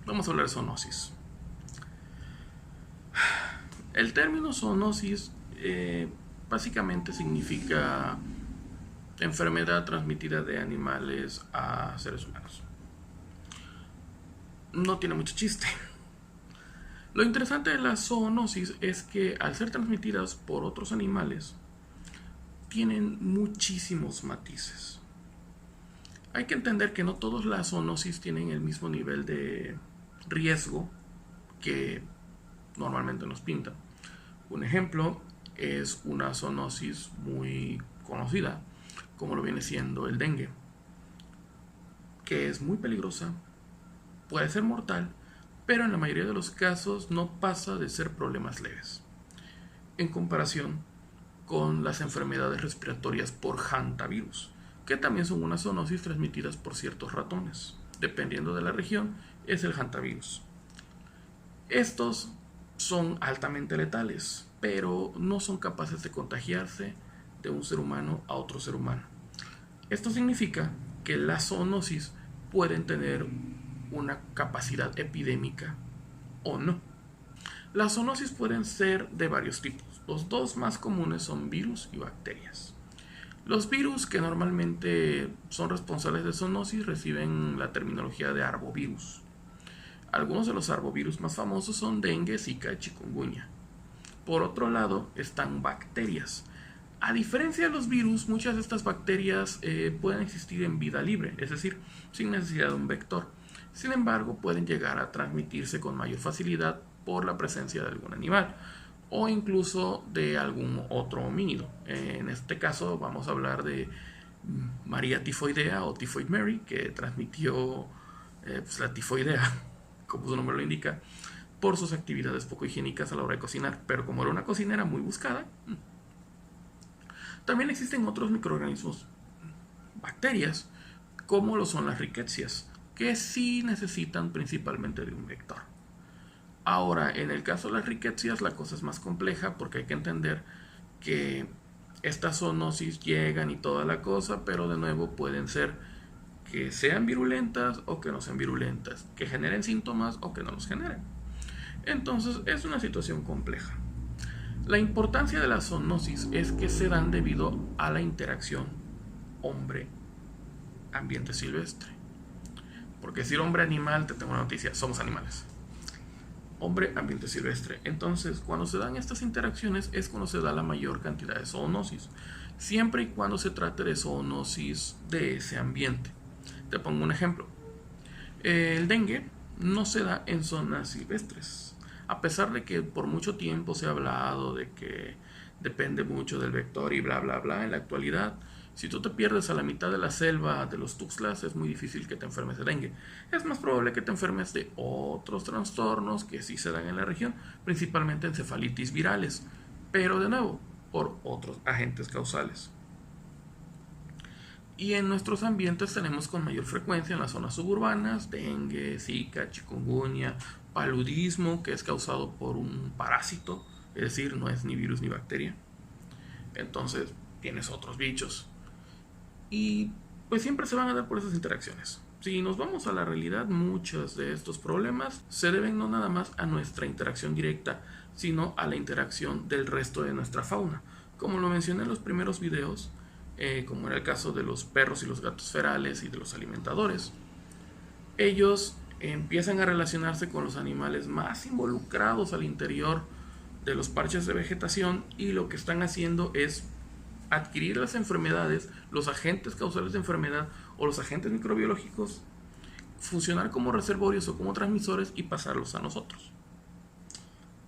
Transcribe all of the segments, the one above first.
Vamos a hablar de zoonosis. El término zoonosis básicamente significa enfermedad transmitida de animales a seres humanos. No tiene mucho chiste. Lo interesante de la zoonosis es que al ser transmitidas por otros animales, tienen muchísimos matices. Hay que entender que no todas las zoonosis tienen el mismo nivel de riesgo que normalmente nos pintan. Un ejemplo es una zoonosis muy conocida, como lo viene siendo el dengue, que es muy peligrosa, puede ser mortal, pero en la mayoría de los casos no pasa de ser problemas leves, en comparación con las enfermedades respiratorias por hantavirus, que también son una zoonosis transmitidas por ciertos ratones. Dependiendo de la región, es el hantavirus. Estos son altamente letales, pero no son capaces de contagiarse de un ser humano a otro ser humano. Esto significa que las zoonosis pueden tener una capacidad epidémica o no. Las zoonosis pueden ser de varios tipos. Los dos más comunes son virus y bacterias. Los virus que normalmente son responsables de zoonosis reciben la terminología de arbovirus. Algunos de los arbovirus más famosos son dengue, zika y chikungunya. Por otro lado están bacterias. A diferencia de los virus, muchas de estas bacterias pueden existir en vida libre, es decir, sin necesidad de un vector. Sin embargo, pueden llegar a transmitirse con mayor facilidad por la presencia de algún animal o incluso de algún otro homínido. En este caso vamos a hablar de María tifoidea o Typhoid Mary, que transmitió la tifoidea, como su nombre lo indica, por sus actividades poco higiénicas a la hora de cocinar. Pero como era una cocinera muy buscada, también existen otros microorganismos, bacterias, como lo son las ricketsias, que sí necesitan principalmente de un vector. Ahora, en el caso de las ricketsias, la cosa es más compleja porque hay que entender que estas zoonosis llegan y toda la cosa, pero de nuevo pueden ser que sean virulentas o que no sean virulentas, que generen síntomas o que no los generen. Entonces es una situación compleja. La importancia de la zoonosis es que se dan debido a la interacción hombre-ambiente silvestre. Porque decir hombre-animal, te tengo una noticia, somos animales. Hombre-ambiente silvestre. Entonces, cuando se dan estas interacciones es cuando se da la mayor cantidad de zoonosis, siempre y cuando se trate de zoonosis de ese ambiente. Te pongo un ejemplo. El dengue no se da en zonas silvestres, a pesar de que por mucho tiempo se ha hablado de que depende mucho del vector y bla bla bla. En la actualidad, si tú te pierdes a la mitad de la selva de los Tuxtlas, es muy difícil que te enfermes de dengue. Es más probable que te enfermes de otros trastornos que sí se dan en la región, principalmente encefalitis virales, pero de nuevo, por otros agentes causales. Y en nuestros ambientes tenemos con mayor frecuencia en las zonas suburbanas dengue, zika, chikungunya, paludismo, que es causado por un parásito, es decir, no es ni virus ni bacteria. Entonces tienes otros bichos. Y pues siempre se van a dar por esas interacciones. Si nos vamos a la realidad, muchos de estos problemas se deben no nada más a nuestra interacción directa, sino a la interacción del resto de nuestra fauna. Como lo mencioné en los primeros videos, como era el caso de los perros y los gatos ferales y de los alimentadores, ellos empiezan a relacionarse con los animales más involucrados al interior de los parches de vegetación y lo que están haciendo es adquirir las enfermedades, los agentes causales de enfermedad o los agentes microbiológicos, funcionar como reservorios o como transmisores y pasarlos a nosotros.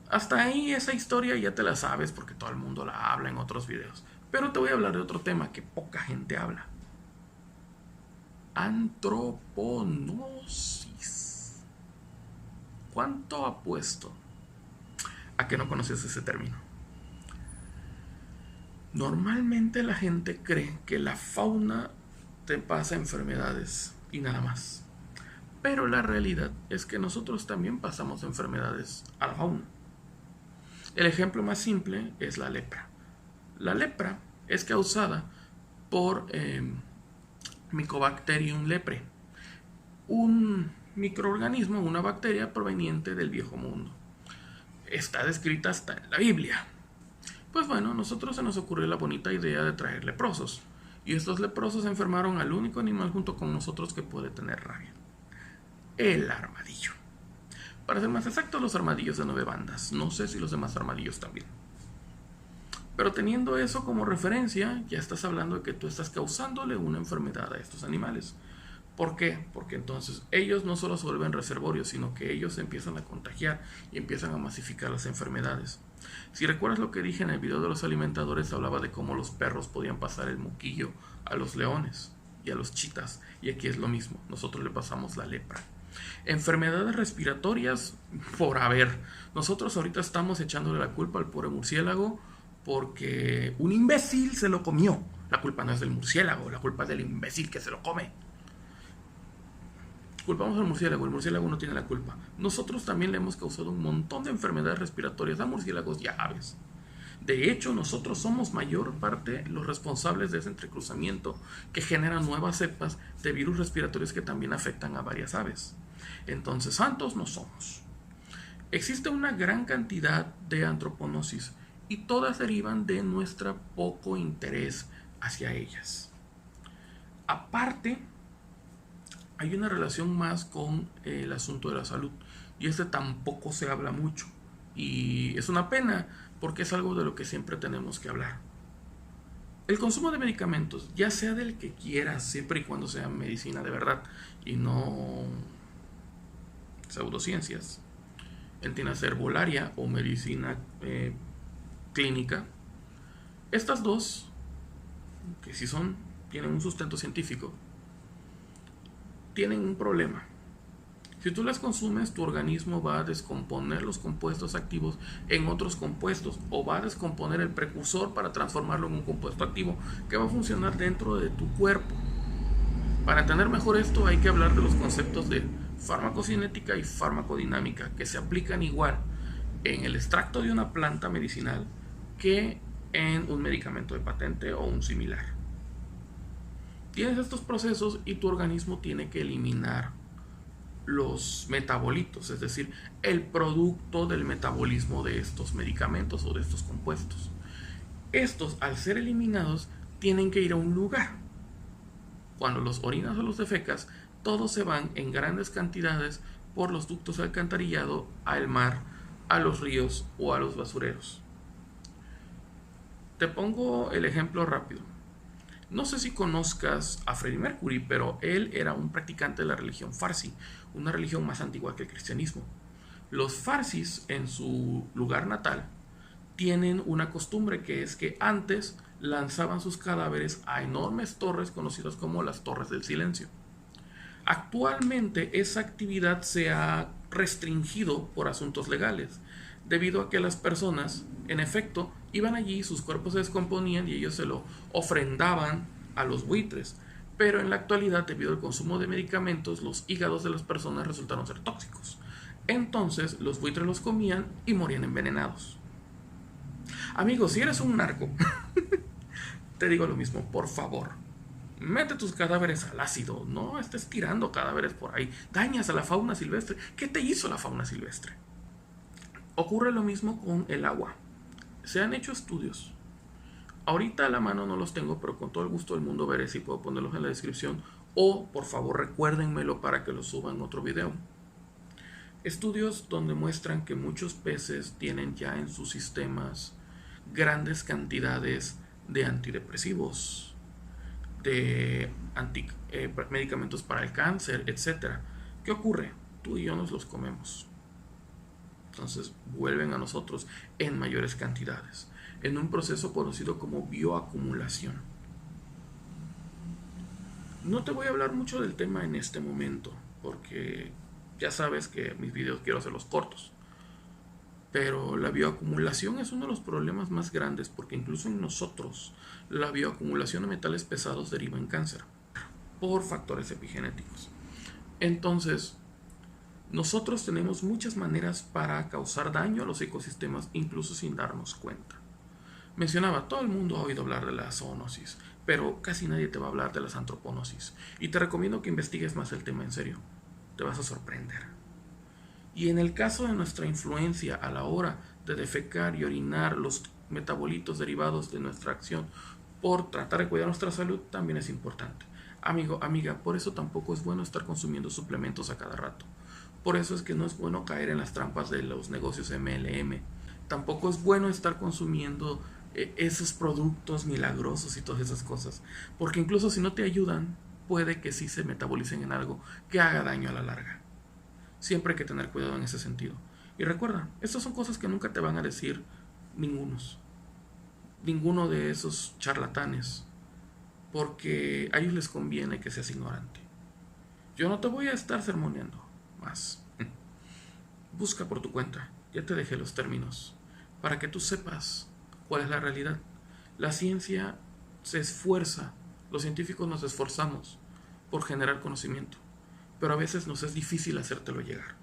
Hasta ahí esa historia ya te la sabes porque todo el mundo la habla en otros videos. Pero te voy a hablar de otro tema que poca gente habla. Antroponosis. ¿Cuánto apuesto a que no conoces ese término? Normalmente la gente cree que la fauna te pasa enfermedades y nada más. Pero la realidad es que nosotros también pasamos enfermedades a la fauna. El ejemplo más simple es la lepra. La lepra es causada por Mycobacterium leprae, un microorganismo, una bacteria proveniente del viejo mundo. Está descrita hasta en la Biblia. Pues bueno, a nosotros se nos ocurrió la bonita idea de traer leprosos. Y estos leprosos enfermaron al único animal junto con nosotros que puede tener rabia: el armadillo. Para ser más exacto, los armadillos de 9 bandas. No sé si los demás armadillos también. Pero teniendo eso como referencia, ya estás hablando de que tú estás causándole una enfermedad a estos animales. ¿Por qué? Porque entonces ellos no solo se vuelven reservorios, sino que ellos empiezan a contagiar y empiezan a masificar las enfermedades. Si recuerdas lo que dije en el video de los alimentadores, hablaba de cómo los perros podían pasar el moquillo a los leones y a los chitas, y aquí es lo mismo, nosotros le pasamos la lepra. Enfermedades respiratorias, por haber. Nosotros ahorita estamos echándole la culpa al pobre murciélago porque un imbécil se lo comió. La culpa no es del murciélago, la culpa es del imbécil que se lo come. Culpamos al murciélago, el murciélago no tiene la culpa. Nosotros también le hemos causado un montón de enfermedades respiratorias a murciélagos y a aves. De hecho, nosotros somos mayor parte los responsables de ese entrecruzamiento que genera nuevas cepas de virus respiratorios que también afectan a varias aves. Entonces, santos no somos. Existe una gran cantidad de antroponosis y todas derivan de nuestro poco interés hacia ellas. Aparte, hay una relación más con el asunto de la salud, y tampoco se habla mucho, y es una pena porque es algo de lo que siempre tenemos que hablar. El consumo de medicamentos, ya sea del que quieras, siempre y cuando sea medicina de verdad y no pseudociencias, entiéndase herbolaria o medicina clínica, estas dos, que sí tienen un sustento científico, tienen un problema. Si tú las consumes, tu organismo va a descomponer los compuestos activos en otros compuestos, o va a descomponer el precursor para transformarlo en un compuesto activo que va a funcionar dentro de tu cuerpo. Para entender mejor esto, hay que hablar de los conceptos de farmacocinética y farmacodinámica, que se aplican igual en el extracto de una planta medicinal que en un medicamento de patente o un similar. Tienes estos procesos y tu organismo tiene que eliminar los metabolitos, es decir, el producto del metabolismo de estos medicamentos o de estos compuestos. Estos, al ser eliminados, tienen que ir a un lugar. Cuando los orinas o los defecas, todos se van en grandes cantidades por los ductos de alcantarillado al mar, a los ríos o a los basureros. Te pongo el ejemplo rápido. No sé si conozcas a Freddie Mercury, pero él era un practicante de la religión Farsi, una religión más antigua que el cristianismo. Los Farsis, en su lugar natal, tienen una costumbre, que es que antes lanzaban sus cadáveres a enormes torres conocidas como las Torres del Silencio. Actualmente esa actividad se ha restringido por asuntos legales, debido a que las personas, en efecto, iban allí, sus cuerpos se descomponían y ellos se lo ofrendaban a los buitres. Pero en la actualidad, debido al consumo de medicamentos, los hígados de las personas resultaron ser tóxicos. Entonces, los buitres los comían y morían envenenados. Amigos, si eres un narco, te digo lo mismo, por favor, mete tus cadáveres al ácido, no estés tirando cadáveres por ahí, dañas a la fauna silvestre. ¿Qué te hizo la fauna silvestre? Ocurre lo mismo con el agua. Se han hecho estudios. Ahorita a la mano no los tengo, pero con todo el gusto del mundo veré si puedo ponerlos en la descripción, o por favor recuérdenmelo para que los suba en otro video. Estudios donde muestran que muchos peces tienen ya en sus sistemas grandes cantidades de antidepresivos, de medicamentos para el cáncer, etc. ¿Qué ocurre? Tú y yo nos los comemos. Entonces vuelven a nosotros en mayores cantidades, en un proceso conocido como bioacumulación. No te voy a hablar mucho del tema en este momento, porque ya sabes que mis videos quiero hacerlos cortos. Pero la bioacumulación es uno de los problemas más grandes, porque incluso en nosotros la bioacumulación de metales pesados deriva en cáncer por factores epigenéticos. Entonces, nosotros tenemos muchas maneras para causar daño a los ecosistemas, incluso sin darnos cuenta. Mencionaba, todo el mundo ha oído hablar de la zoonosis, pero casi nadie te va a hablar de las antroponosis, y te recomiendo que investigues más el tema en serio. te vas a sorprender. Y en el caso de nuestra influencia a la hora de defecar y orinar los metabolitos derivados de nuestra acción por tratar de cuidar nuestra salud, también es importante. Amigo, amiga, por eso tampoco es bueno estar consumiendo suplementos a cada rato. Por eso es que no es bueno caer en las trampas de los negocios MLM. Tampoco es bueno estar consumiendo esos productos milagrosos y todas esas cosas. Porque incluso si no te ayudan, puede que sí se metabolicen en algo que haga daño a la larga. Siempre hay que tener cuidado en ese sentido. Y recuerda, estas son cosas que nunca te van a decir ninguno de esos charlatanes, porque a ellos les conviene que seas ignorante. Yo no te voy a estar sermoneando más. Busca por tu cuenta, ya te dejé los términos, para que tú sepas cuál es la realidad. La ciencia se esfuerza, los científicos nos esforzamos por generar conocimiento, pero a veces nos es difícil hacértelo llegar.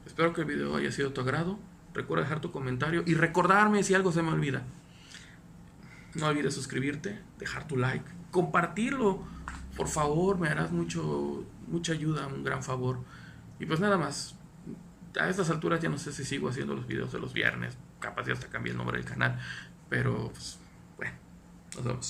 Espero que el video haya sido de tu agrado. Recuerda dejar tu comentario y recordarme si algo se me olvida. No olvides suscribirte, dejar tu like, compartirlo. Por favor, me harás mucha ayuda, un gran favor. Y pues nada más. A estas alturas ya no sé si sigo haciendo los videos de los viernes. Capaz ya hasta cambié el nombre del canal. Pero, pues, bueno, nos vemos.